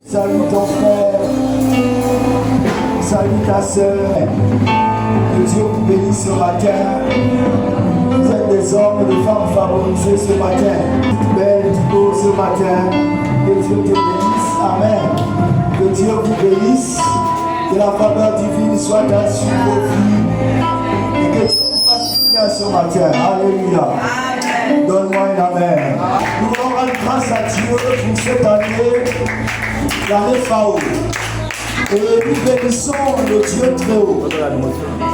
Salut ton frère, salut ta soeur. Que Dieu vous bénisse ce matin. Vous êtes des hommes et des femmes favorisés ce matin. Belle, beau ce matin. Que Dieu te bénisse. Amen. Que Dieu vous bénisse. Que la faveur divine soit sur vos vies. Et que Dieu vous fasse bien ce matin. Alléluia. Donne-moi une amen. Nous voulons rendre grâce à Dieu pour cette année, l'année Phao. Et nous bénissons le Dieu très haut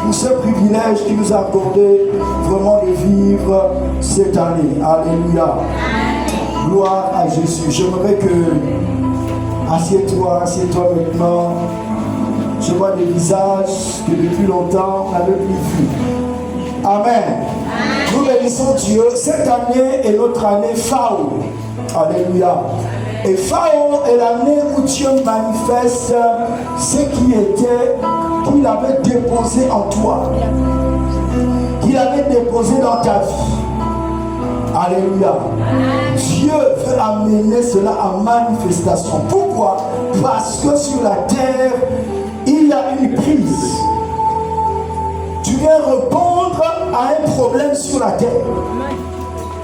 pour ce privilège qu'il nous a accordé vraiment de vivre cette année. Alléluia. Gloire à Jésus. J'aimerais que assieds-toi maintenant. Je vois des visages que depuis longtemps on n'avait plus vus. Amen. Nous bénissons Dieu. Cette année est notre année Phao. Alléluia. Et Phao est l'année où Dieu manifeste ce qui était, qu'il avait déposé en toi, qu'il avait déposé dans ta vie. Alléluia. Dieu veut amener cela en manifestation. Pourquoi? Parce que sur la terre, il y a une crise. Tu viens répondre à un problème sur la terre.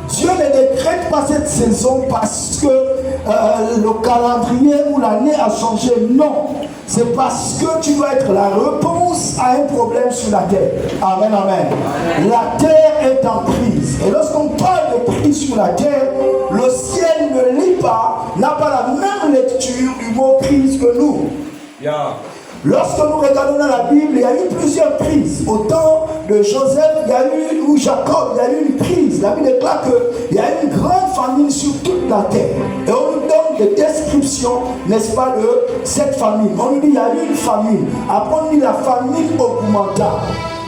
Dieu ne décrète pas cette saison parce que le calendrier ou l'année a changé. Non. C'est parce que tu dois être la réponse à un problème sur la terre. Amen, amen. La terre est en crise. Et lorsqu'on parle de crise sur la terre, le ciel ne lit pas, n'a pas la même lecture du mot crise que nous. Lorsque nous regardons dans la Bible, il y a eu plusieurs crises. Au temps de Joseph, il y a eu, ou Jacob, il y a eu une crise. La Bible déclare qu'il y a eu une grande famine sur toute la terre. Et on nous donne des descriptions, n'est-ce pas, de cette famine. On nous dit qu'il y a eu une famine. Après on dit la famine augmenta.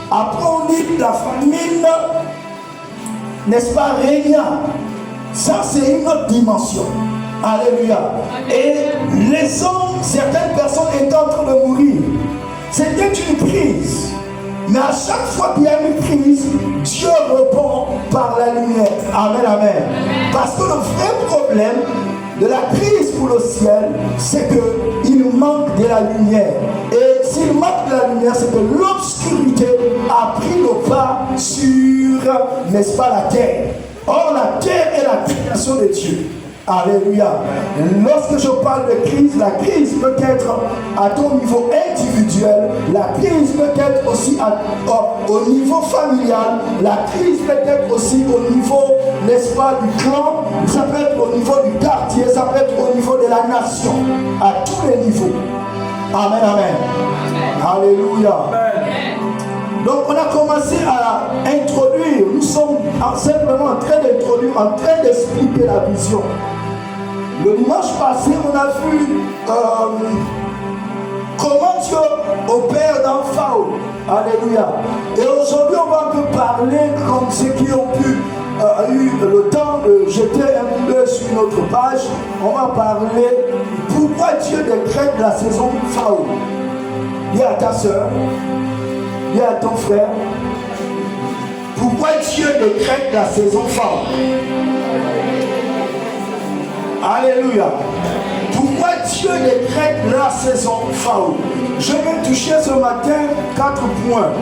Après on dit la famine, n'est-ce pas, régna. Ça c'est une autre dimension. Alléluia. Et les hommes, certaines personnes étaient en train de mourir. C'était une crise. Mais à chaque fois qu'il y a une crise, Dieu répond par la lumière. Amen, amen. Parce que le vrai problème de la crise pour le ciel, c'est qu'il manque de la lumière. Et s'il manque de la lumière, c'est que l'obscurité a pris le pas sur, n'est-ce pas, la terre. Or, la terre est la création de Dieu. Alléluia. Lorsque je parle de crise, la crise peut être à ton niveau individuel, la crise peut être aussi au niveau familial, la crise peut être aussi au niveau, n'est-ce pas, du clan, ça peut être au niveau du quartier, ça peut être au niveau de la nation, à tous les niveaux. Amen, amen. Alléluia. Donc on a commencé à introduire, nous sommes simplement en train d'introduire, en train d'expliquer la vision. Le dimanche passé, on a vu comment Dieu opère dans Phao. Alléluia. Et aujourd'hui, on va un peu parler comme ceux qui ont eu le temps de jeter un coup d'œil sur notre page. On va parler pourquoi Dieu décrète la saison Phao. Dis à ta soeur, dis à ton frère, pourquoi Dieu décrète la saison Phao. Alléluia. Pourquoi Dieu décrète la saison Phao? Je vais toucher ce matin 4 points.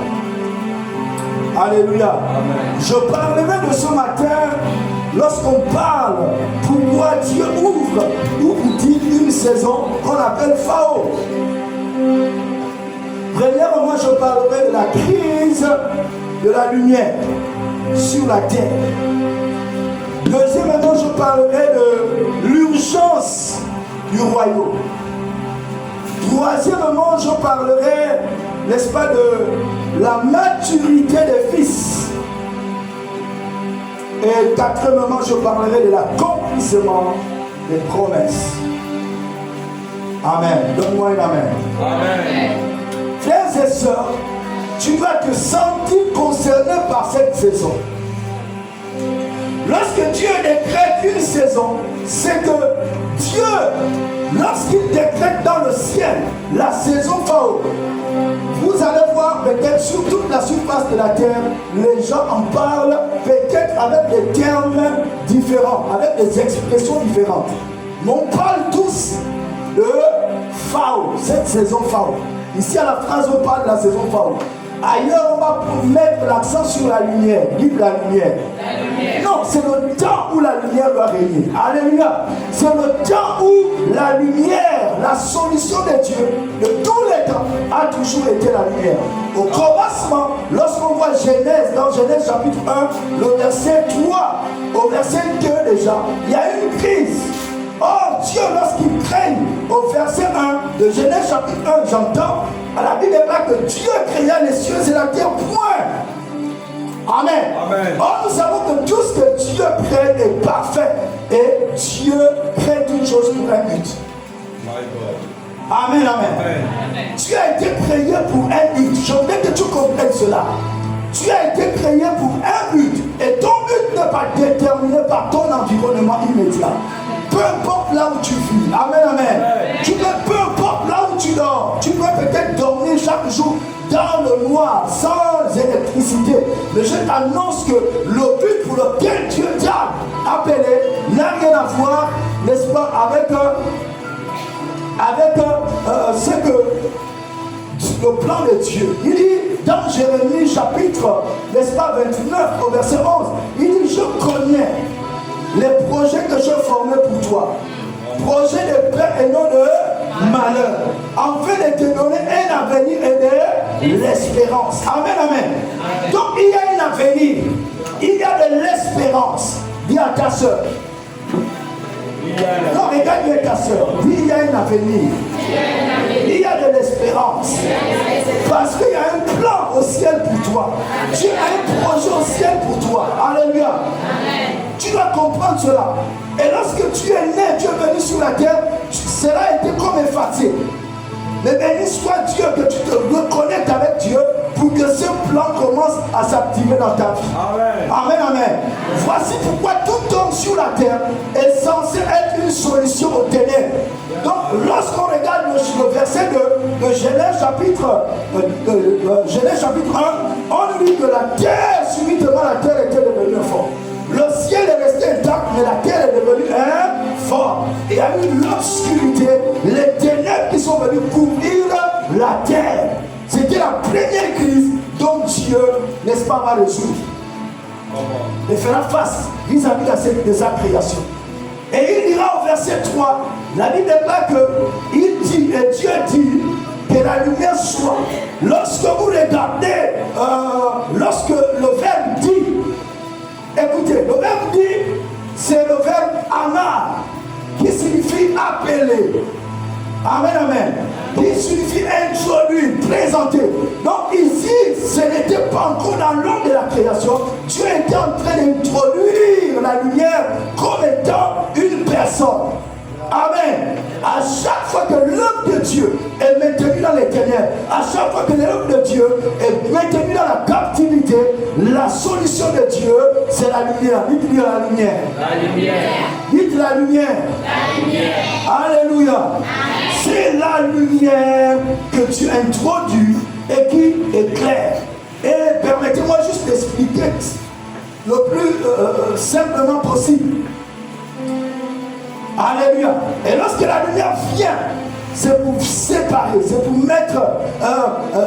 Alléluia. Amen. Je parlerai de ce matin lorsqu'on parle pourquoi Dieu ouvre ou dit une saison qu'on appelle Phao. Premièrement, je parlerai de la crise de la lumière sur la terre. Deuxièmement, je parlerai de l'urgence du royaume. Troisièmement, je parlerai, n'est-ce pas, de la maturité des fils. Et quatrièmement, je parlerai de l'accomplissement des promesses. Amen. Donne-moi une amen. Amen. Frères et sœurs, tu dois te sentir concerné par cette saison. Lorsque Dieu décrète une saison, c'est que Dieu, lorsqu'il décrète dans le ciel la saison Phao, vous allez voir peut-être sur toute la surface de la terre, les gens en parlent peut-être avec des termes différents, avec des expressions différentes. Mais on parle tous de FAO, cette saison FAO. Ici à la phrase, on parle de la saison FAO. Ailleurs, on va mettre l'accent sur la lumière. Dites la lumière. Non, c'est le temps où la lumière doit régner. Alléluia. C'est le temps où la lumière, la solution de Dieu, de tous les temps, a toujours été la lumière. Au commencement, lorsqu'on voit Genèse, dans Genèse chapitre 1, le verset 3, au verset 2 déjà, il y a une crise. Or, Dieu, lorsqu'il crée, au verset 1 de Genèse chapitre 1, j'entends, à la Bible est là que Dieu créa les cieux et la terre, point. Amen. Amen. Or, nous savons que tout ce que Dieu crée est parfait. Et Dieu crée toute chose pour un but. Amen, amen. Amen. Dieu a été créé pour un but. Je voudrais que tu comprennes cela. Tu as été créé pour un but. Et ton but n'est pas déterminé par ton environnement immédiat. Peu importe là où tu vis. Amen, amen. Peu importe là où tu dors. Tu peux peut-être dormir chaque jour dans le noir, sans électricité. Mais je t'annonce que le but pour lequel Dieu t'a appelé n'a rien à voir, n'est-ce pas, avec ce que le plan de Dieu. Il dit dans Jérémie chapitre, n'est-ce pas, 29 au verset 11, il dit: je connais les projets que je formais pour toi, projets de paix et non de malheur, afin de te donner un avenir et de l'espérance. Amen, amen. Donc il y a un avenir, il y a de l'espérance. Dis à ta soeur. Non, regarde bien ta soeur. Dis: il y a un avenir. Il y a de l'espérance. Parce qu'il y a un plan au ciel pour toi. Dieu a un projet au ciel pour toi. Alléluia. Tu dois comprendre cela. Et lorsque tu es né, tu es venu sur la terre, cela a été comme effacé. Mais béni soit Dieu que tu te reconnectes avec Dieu pour que ce plan commence à s'activer dans ta vie. Amen. Amen, amen. Voici pourquoi tout homme sur la terre est censé être une solution aux ténèbres. Donc, lorsqu'on regarde le verset de Genèse chapitre 1, on dit que la terre, subitement la terre était devenue forte. Le ciel est resté intact, mais la terre est devenue forte. Et il y a eu l'obscurité, les ténèbres qui sont venues couvrir la terre. C'était la première crise dont Dieu, n'est-ce pas, va résoudre. Et fera face vis-à-vis de sa création. Et il dira au verset 3, la Bible est là que il dit, et Dieu dit, que la lumière soit. Lorsque vous regardez, lorsque le verbe dit, écoutez, le verbe dit, c'est le verbe amar, qui signifie appeler. Amen, amen. Qui signifie introduire, présenter. Donc ici, ce n'était pas encore dans l'ordre de la création. Dieu était en train d'introduire la lumière comme étant une personne. Amen. À chaque fois que l'œuvre de Dieu est maintenue dans les ténèbres, à chaque fois que l'œuvre de Dieu est maintenue dans la captivité, la solution de Dieu, c'est la lumière. Dites-lui la lumière. La lumière. Dites la lumière. La lumière. Alléluia. C'est la lumière que tu introduis et qui éclaire. Et permettez-moi juste d'expliquer le plus simplement possible. Alléluia. Et lorsque la lumière vient, c'est pour séparer, c'est pour mettre,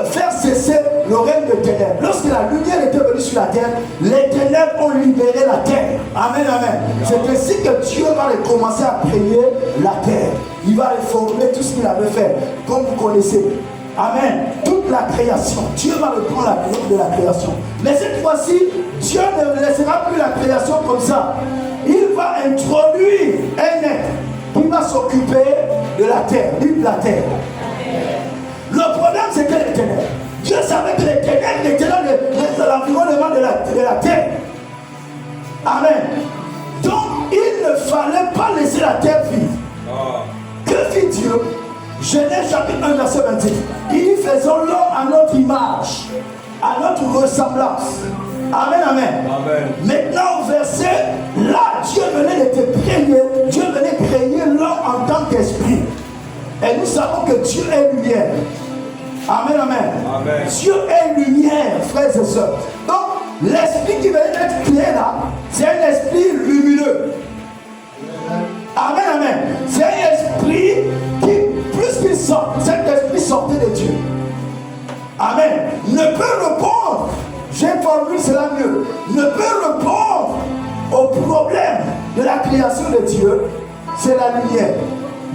faire cesser le règne de ténèbres. Lorsque la lumière était venue sur la terre, les ténèbres ont libéré la terre. Amen, amen. C'est ainsi que Dieu va commencer à créer la terre. Il va réformer tout ce qu'il avait fait, comme vous connaissez. Amen. Toute la création. Dieu va reprendre la gloire de la création. Mais cette fois-ci, Dieu ne laissera plus la création comme ça. Il va introduire un être qui va s'occuper de la terre. Dites la terre. Le problème, c'était les ténèbres. Dieu savait que les ténèbres étaient dans l'environnement de la terre. Amen. Donc, il ne fallait pas laisser la terre vivre. Que fit Dieu? Genèse chapitre 1, verset 26. Il dit: faisons l'homme à notre image, à notre ressemblance. Amen, amen. Amen. Maintenant, au verset, là, Dieu venait de te créer, Dieu venait créer l'homme en tant qu'esprit. Et nous savons que Dieu est lumière. Amen, amen. Amen. Dieu est lumière, frères et sœurs. Donc, l'esprit qui venait d'être créé là, c'est un esprit lumineux. Amen, amen. C'est un esprit qui, plus qu'il cet esprit sortait de Dieu. Amen. Ne peut répondre, j'ai formulé cela mieux, ne peut répondre au problème de la création de Dieu, c'est la lumière.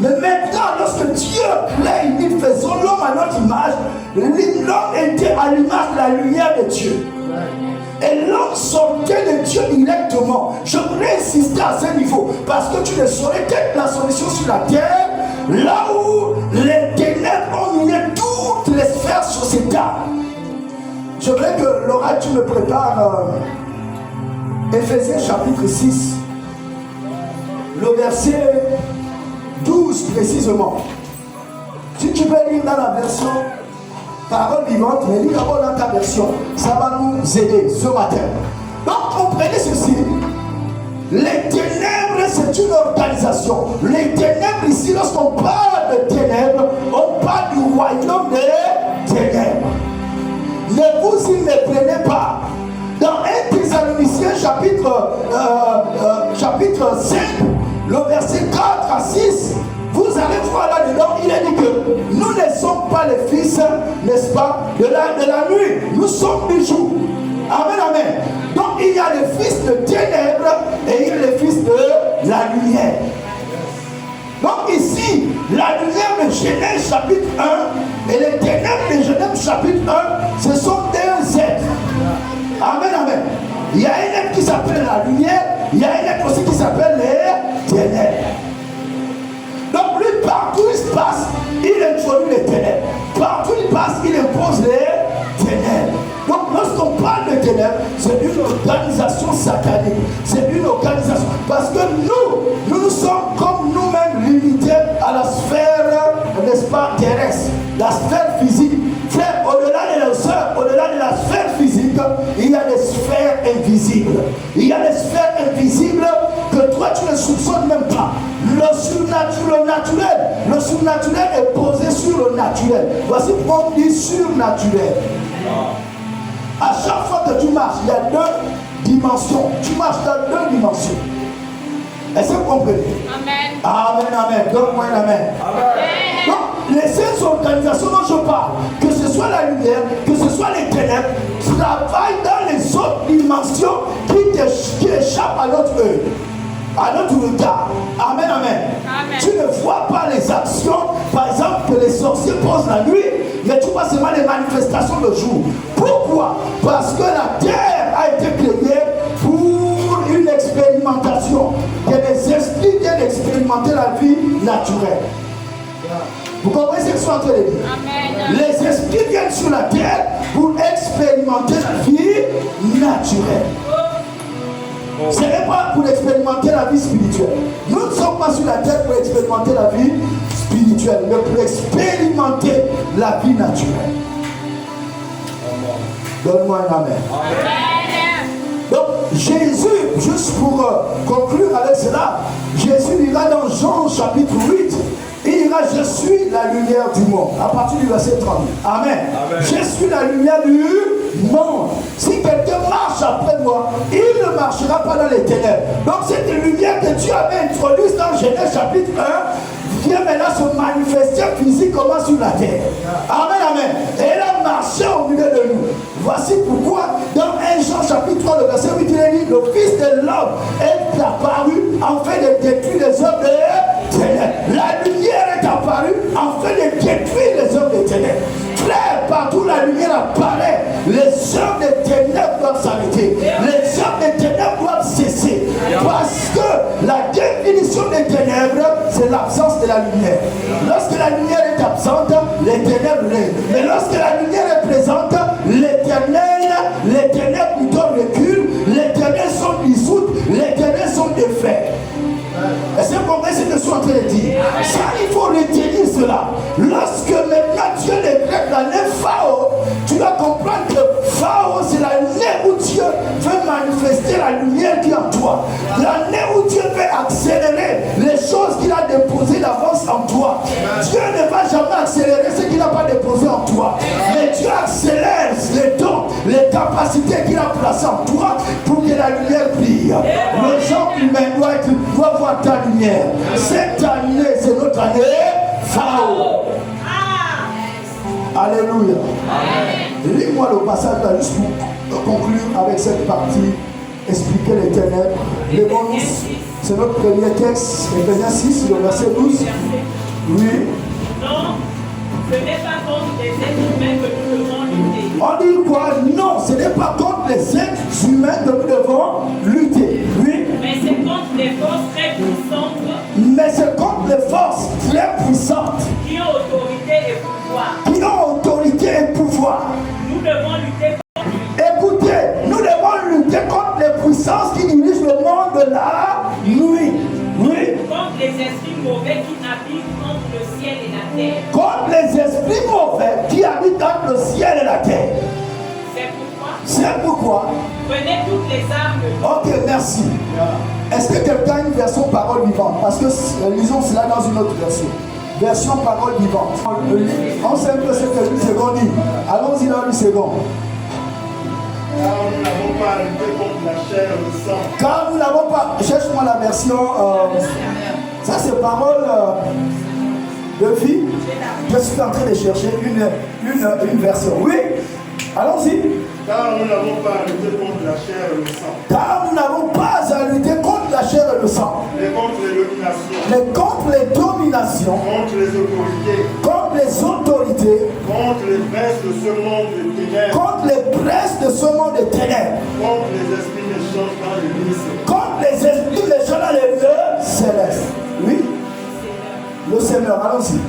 Mais maintenant, lorsque Dieu crée, il faisait l'homme à notre image, l'homme était à l'image de la lumière de Dieu. Et l'homme sortait de Dieu directement. Je voudrais insister à ce niveau, parce que tu ne saurais être la solution sur la terre, là où les ténèbres ont miné toutes les sphères sociétales. Je voudrais que Laura, tu me prépares Éphésiens chapitre 6, le verset 12 précisément. Si tu peux lire dans la version Parole vivante, mais lis d'abord dans ta version. Ça va nous aider ce matin. Donc comprenez ceci. Les ténèbres, c'est une organisation. Les ténèbres ici, lorsqu'on parle de ténèbres, on parle du royaume des ténèbres. Ne vous y méprenez pas. Dans 1 Thessaloniciens chapitre 5, le verset 4 à 6, vous allez voir là-dedans, il est dit que nous ne sommes pas les fils, n'est-ce pas, de la nuit. Nous sommes du jour. Amen, amen. Donc il y a les fils de ténèbres et il y a les fils de la lumière. Donc ici, la lumière de Genèse chapitre 1 et les ténèbres de Genèse chapitre 1, ce sont deux êtres. Amen, amen. Il y a un être qui s'appelle la lumière, il y a un être aussi qui s'appelle les ténèbres. Donc lui, partout il se passe, il introduit les ténèbres. Partout il passe, il impose les ténèbres. Donc lorsqu'on parle de ténèbres, c'est une organisation satanique. C'est une organisation. Parce que nous sommes comme nous-mêmes limités à la sphère, n'est-ce pas, terrestre. La sphère physique. Frère, au-delà de la sphère physique, il y a des sphères invisibles. Il y a des sphères invisibles que toi tu ne soupçonnes même pas. Le surnaturel est posé sur le naturel. Voici pourquoi on dit surnaturel. À chaque fois que tu marches, il y a deux dimensions. Tu marches dans deux dimensions. Est-ce que vous comprenez? Amen. Amen, amen. Donne-moi un amen. Amen. Donc, les 5 organisations dont je parle, que ce soit la lumière, que ce soit les ténèbres, travaillent dans les autres dimensions qui échappent à notre œil, à notre regard. Amen, amen. Amen. Tu ne vois pas les actions, par exemple, que les sorciers posent la nuit, mais tu vois seulement les manifestations le jour. Pourquoi? Parce que la terre a été créée pour une expérimentation. Que les esprits viennent expérimenter la vie naturelle. Vous comprenez ce que je suis en train de dire? Amen. Les esprits viennent sur la terre pour expérimenter la vie naturelle. Ce n'est pas pour expérimenter la vie spirituelle. Nous ne sommes pas sur la terre pour expérimenter la vie spirituelle, mais pour expérimenter la vie naturelle. Donne-moi un amen. Amen. Donc Jésus, juste pour conclure avec cela, Jésus dira dans Jean chapitre 8, il dira: je suis la lumière du monde. À partir du verset 30. Amen. Amen. Je suis la lumière du monde. Si quelqu'un marche après moi, il ne marchera pas dans les ténèbres. Donc cette lumière que Dieu avait introduite dans Genèse chapitre 1 vient maintenant se manifester physiquement sur la terre. Amen, amen. Et elle a marché au milieu de nous. Voici pourquoi dans 1 Jean chapitre 3, le verset 8, il est dit: le Fils de l'homme est apparu afin de détruire les œuvres des ténèbres. La lumière est apparue afin de détruire les œuvres des ténèbres. Frère, partout la lumière apparaît, les œuvres des ténèbres doivent s'arrêter. Les œuvres des ténèbres doivent cesser. Parce que la définition des ténèbres, c'est l'absence de la lumière. Lorsque la lumière est absente, les ténèbres règnent. Mais lorsque la lumière est présente, les ténèbres plutôt reculent, les ténèbres sont dissoutes, les ténèbres sont défaites. Est-ce que vous comprenez ce que je suis en train de dire? Ça, il faut retenir cela. Lorsque maintenant Dieu décrète l'année Phao, tu dois comprendre que Phao, c'est l'année où Dieu veut manifester la lumière qui est en toi. L'année où Dieu veut accélérer les choses qu'il a déposées d'avance en toi. Dieu ne va jamais accélérer ce qu'il n'a pas déposé en toi. Mais Dieu accélère les dons, les capacités qu'il a placées en toi pour que la lumière brille. Le genre humain doit voir ta lumière. Cette année, c'est notre année Phao. Alléluia. Lis-moi le passage là, juste pour conclure avec cette partie. Expliquer les ténèbres. Lévitique, c'est notre premier texte. Éphésiens 6, le verset 12. Oui. Non, ce n'est pas contre les êtres humains que nous devons lutter. On dit quoi? Non, ce n'est pas contre les êtres humains que nous devons lutter. Oui. Mais c'est contre les forces très puissantes. Mais c'est contre les forces très puissantes. Qui ont autorité et pouvoir. Qui ont autorité et pouvoir. Nous devons lutter contre lui. Écoutez, nous devons lutter contre les puissances qui dirigent le monde de la nuit. Oui. Contre les esprits mauvais qui habitent entre le ciel et la terre. Contre les esprits mauvais qui habitent entre le ciel et la terre. C'est pourquoi. Prenez toutes les armes. Ok, merci. Est-ce que quelqu'un a une version parole vivante? Parce que lisons cela dans une autre version. Version parole vivante. On sait un peu ce que lui seconde dit. Allons-y dans 8 secondes. Car nous n'avons pas à lutter contre la chair et le sang. Car nous n'avons pas. Cherche-moi la version. Ça, c'est parole de fille. Je suis en train de chercher une version. Oui. Allons-y. Car nous n'avons pas à lutter contre la chair et le sang. Car nous n'avons pas à lutter contre la chair et le sang. Mais contre les dominations. Mais contre les dominations. Contre les autorités. Contre les autorités. Contre les princes de ce monde de ténèbres. Contre les princes de ce monde de ténèbres. Contre les esprits méchants dans les lieux célestes. Contre les esprits méchants dans les lieux célestes. Oui. Le Seigneur, allons-y.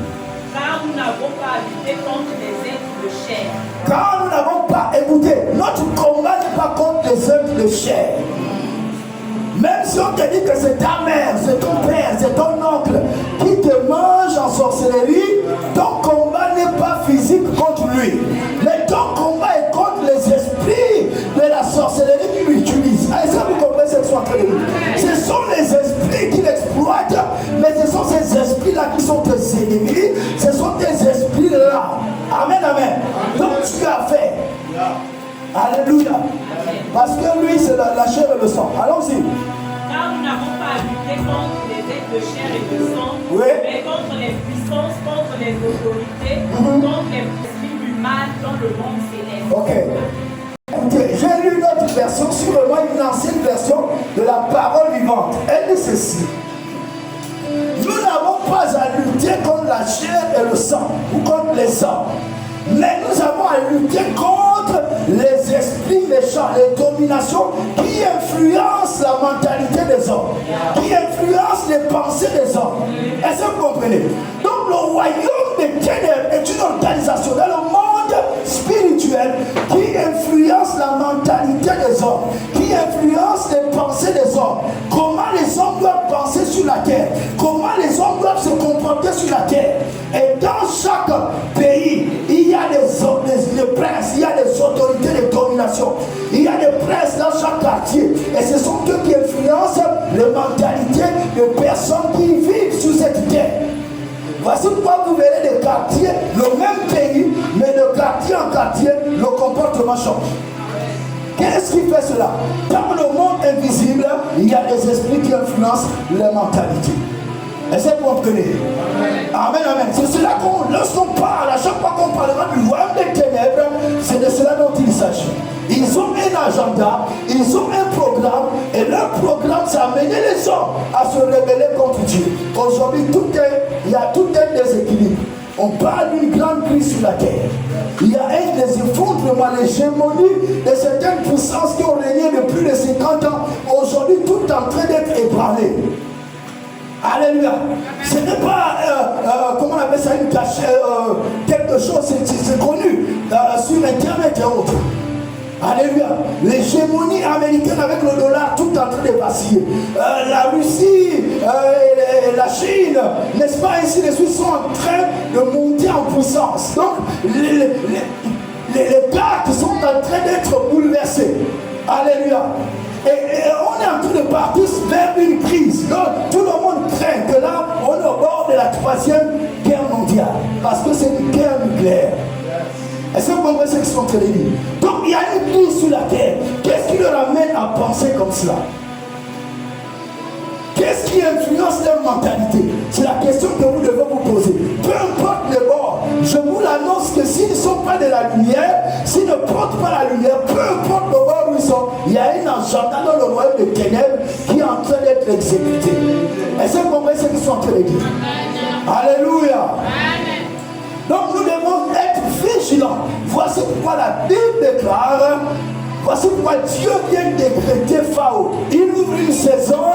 Car nous n'avons pas à lutter contre les êtres de chair. Car nous n'avons pas, écoutez, notre combat n'est pas contre les êtres de chair. Même si on te dit que c'est ta mère, c'est ton père, c'est ton oncle qui te mange en sorcellerie, ton combat n'est pas physique contre lui. Mais ton combat est contre les esprits de la sorcellerie qu'il utilise. Est-ce que vous comprenez ce que je suis en train de dire? Ce sont les esprits qu'il exploite, mais ce sont ces esprits-là qui sont tes ennemis. Ce sont tes esprits-là. Amen, amen. Donc tu as fait. Alléluia. Parce que lui, c'est la chair et le sang. Allons-y. Car nous n'avons pas à lutter contre les êtres de chair et de sang, Oui. mais contre les puissances, contre les autorités, contre les esprits du mal dans le monde céleste. Ok. Écoutez, j'ai lu une autre version, sûrement une ancienne version de la parole vivante. Elle dit ceci. Nous n'avons pas à lutter contre la chair et le sang, ou contre les hommes. Mais nous avons à lutter contre les esprits méchants, les dominations qui influencent la mentalité des hommes, qui influencent les pensées des hommes. Est-ce que vous comprenez? Donc le royaume des ténèbres est une organisation dans le monde spirituel qui influence la mentalité des hommes, qui influence les pensées des hommes. Comment les hommes doivent penser sur la terre, comment les hommes doivent se comporter sur la terre. Et dans chaque pays, il y a des princes, il y a des autorités de domination, il y a des princes dans chaque quartier. Et ce sont eux qui influencent les mentalités des personnes qui vivent sur cette terre. Voici pourquoi vous verrez des quartiers, le même pays, mais de quartier en quartier, le comportement change. Qu'est-ce qui fait cela? Dans le monde invisible, il y a des esprits qui influencent les mentalités. Est-ce que vous comprenez? Amen, amen. C'est cela lorsqu'on parle, à chaque fois qu'on parlera du royaume des ténèbres, c'est de cela dont il s'agit. Ils ont un agenda, ils ont un programme, et leur programme, c'est amener les hommes à se rebeller contre Dieu. Aujourd'hui, il y a tout un déséquilibre. On parle d'une grande crise sur la terre. Il y a un des effondrements, l'hégémonie de certaines puissances qui ont régné depuis plus de 50 ans. Aujourd'hui, tout est en train d'être ébranlé. Alléluia. Ce n'est pas, comment on appelle ça, une cachette, quelque chose, c'est connu sur Internet et autres. Alléluia. L'hégémonie américaine avec le dollar, tout en train de vaciller. La Russie, la Chine, n'est-ce pas, ainsi de suite, sont en train de monter en puissance. Donc, les cartes sont en train d'être bouleversées. Alléluia. Et on est en train de partir vers une crise. Donc, tout le monde craint que là, on est au bord de la 3e guerre mondiale. Parce que c'est une guerre nucléaire. Est-ce que vous comprenez ce qu'ils sont en train de dire? Donc, il y a une crise sur la terre. Qu'est-ce qui leur amène à penser comme cela? Qu'est-ce qui influence leur mentalité? C'est la question que vous devez vous poser. Peu importe le bord, je vous l'annonce que s'ils sont pas de la lumière, s'ils ne portent pas la lumière, peu importe le bord où ils sont, il y a un agenda dans le royaume des ténèbres qui est en train d'être exécuté. Est-ce que vous comprenez ce qu'ils sont en train de dire? Alléluia. Donc nous devons être vigilants. Voici pourquoi la Bible déclare, voici pourquoi Dieu vient décréter Phao. Il ouvre une saison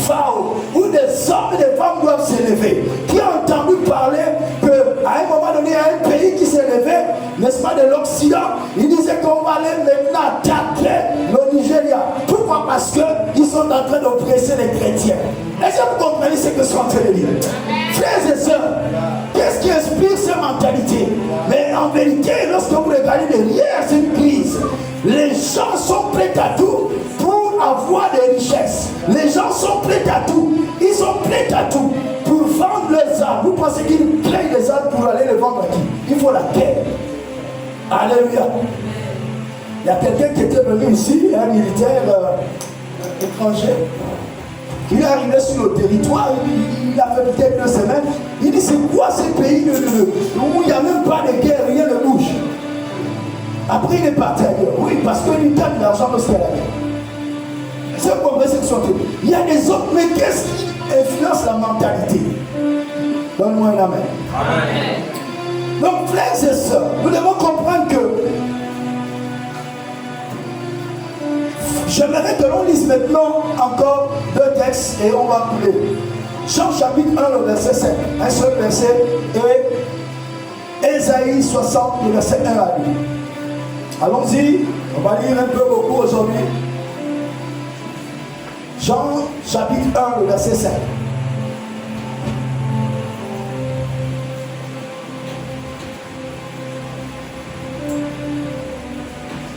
Phao, où des hommes et des femmes doivent s'élever. Qui a entendu parler qu'à un moment donné, il y a un pays qui s'est levé, n'est-ce pas, de l'Occident. Il disait qu'on va aller maintenant attaquer le Nigeria. Pourquoi? Parce qu'ils sont en train d'oppresser les chrétiens. Est-ce que vous comprenez ce que je suis en train de dire? Frères et sœurs, qu'est-ce qui inspire cette mentalité? Mais en vérité, lorsque vous regardez derrière cette crise, les gens sont prêts à tout pour avoir des richesses. Les gens sont prêts à tout. Ils sont prêts à tout pour vendre leurs armes. Vous pensez qu'ils créent des armes pour aller les vendre à qui? Il faut la guerre. Alléluia. Il y a quelqu'un qui était venu ici, un militaire étranger. Il est arrivé sur le territoire, il a fait peut-être 2 semaines. Il dit, c'est quoi ces pays où il n'y a même pas de guerre, rien ne bouge? Après, il est parti ailleurs. Oui, parce que lui gagne de l'argent parce qu'il y a la guerre. C'est pour vrai, c'est que il y a des autres, mais qu'est-ce qui influence la mentalité? Donne-moi un amen. Amen. Donc, frères et sœurs, nous devons comprendre que j'aimerais que l'on lise maintenant encore 2 textes et on va couler. Jean chapitre 1, le verset 5. Un seul verset. Et Ésaïe 60, le verset 1 à 2. Allons-y. On va lire un peu beaucoup aujourd'hui. Jean chapitre 1, le verset 5.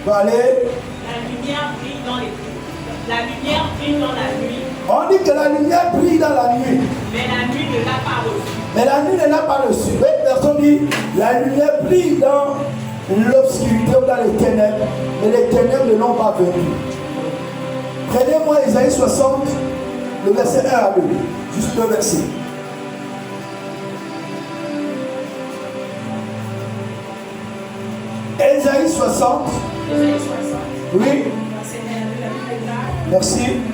On va aller. La lumière brille dans les trous. La lumière brille dans la nuit. On dit que la lumière brille dans la nuit. Mais la nuit ne l'a pas reçue. Mais la nuit ne l'a pas reçu. Personne dit, la lumière brille dans l'obscurité ou dans les ténèbres, mais les ténèbres ne l'ont pas venu. Prenez-moi Ésaïe 60, le verset 1 à 2. Juste le verset. Ésaïe 60. Ésaïe 60. Oui. Verset 1 à 2, la Bible déclare. Merci.